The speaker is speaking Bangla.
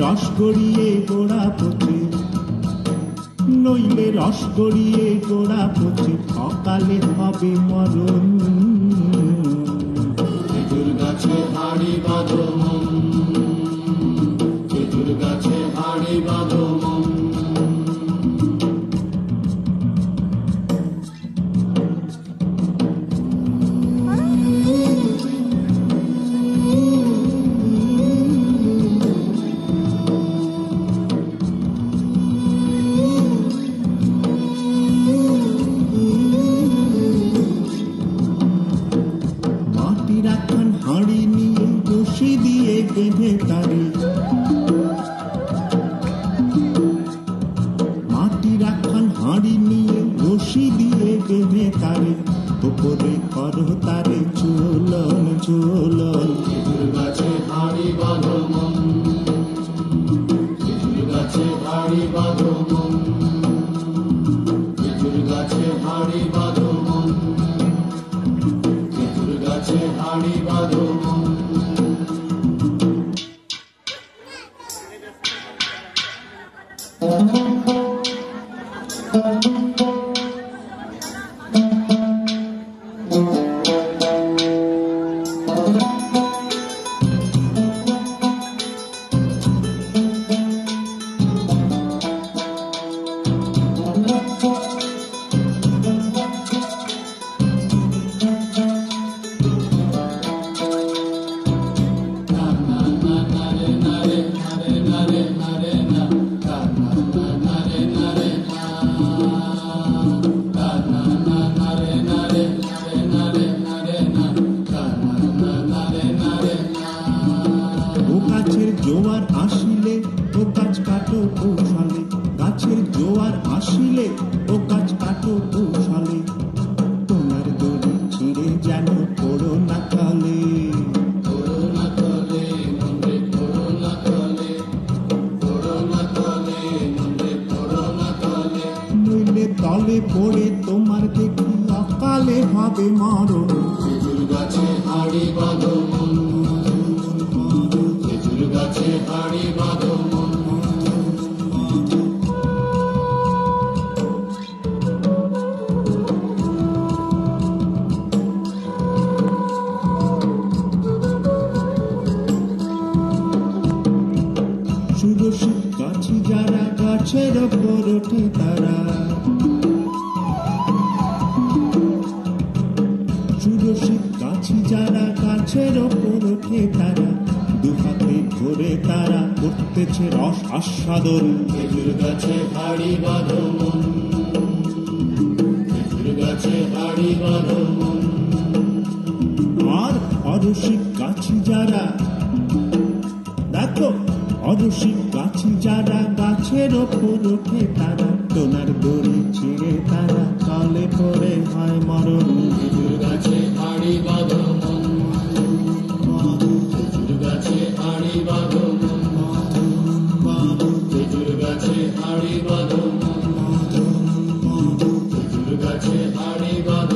রস গড়িয়ে গোড়া পচে, নইলে রস গড়িয়ে গোড়া পচে, অকালে হবে মরণ। খেজুর গাছে হাড়ি বাঁধো মন, খেজুর গাছে হাড়ি বাঁধো মন। হাঁড়ি নিয়ে রশি দিয়ে বেঁধে তারে, মাটির একখান হাঁড়ি নিয়ে রশি দিয়ে বেঁধে তারে, উপরে করো তারে ঝোলন ঝোলন। খেজুর গাছে হাঁড়ি বাঁধো মন, খেজুর গাছে হাঁড়ি বাঁধো মন, খেজুর গাছে হাঁড়ি বাঁধো মন, খেজুর গাছে হাঁড়ি বাঁধো মন। জোয়ার আসিলে ও গাছ কাটো কৌশলে, গাছের জোয়ার আসিলে ও গাছ কাটো কৌশলে, তোমার দড়ি ছিঁড়ে যেন পড়ো না তলে, পড়ো না তলে মনে পড়ো না তলে, পড়ো না তলে মনে পড়ো না তলে, নইলে তলে পড়ে তোমার দেখি অকালে হবে মরণ। খেজুর গাছে হাঁড়ি বাঁধো মন, খেজুর গাছে হাঁড়ি বাঁধো মন। সুরসিক গাছি যারা গাছের ওপর ওঠে তারা, সুরসিক গাছি যারা গাছের ওপর ওঠে তারা, দুহাতে ধরে তারা করতেছে রস আস্বাদন। খেজুর গাছে হাঁড়ি বাঁধো মন, খেজুর গাছে হাঁড়ি বাঁধো মন। আর অরসিক গাছি যারা, দেখো অরসিক গাছি যারা গাছের ওপর ওঠে তারা, তোনার দড়ি ছিঁড়ে তারা তলে পড়ে হয় মরণ। খেজুর গাছে হাঁড়ি বাঁধো মন, খেজুর গাছে হাঁড়ি বাঁধো মন, খেজুর গাছে হাঁড়ি বাঁধো মন, খেজুর গাছে হাঁড়ি বাঁধো।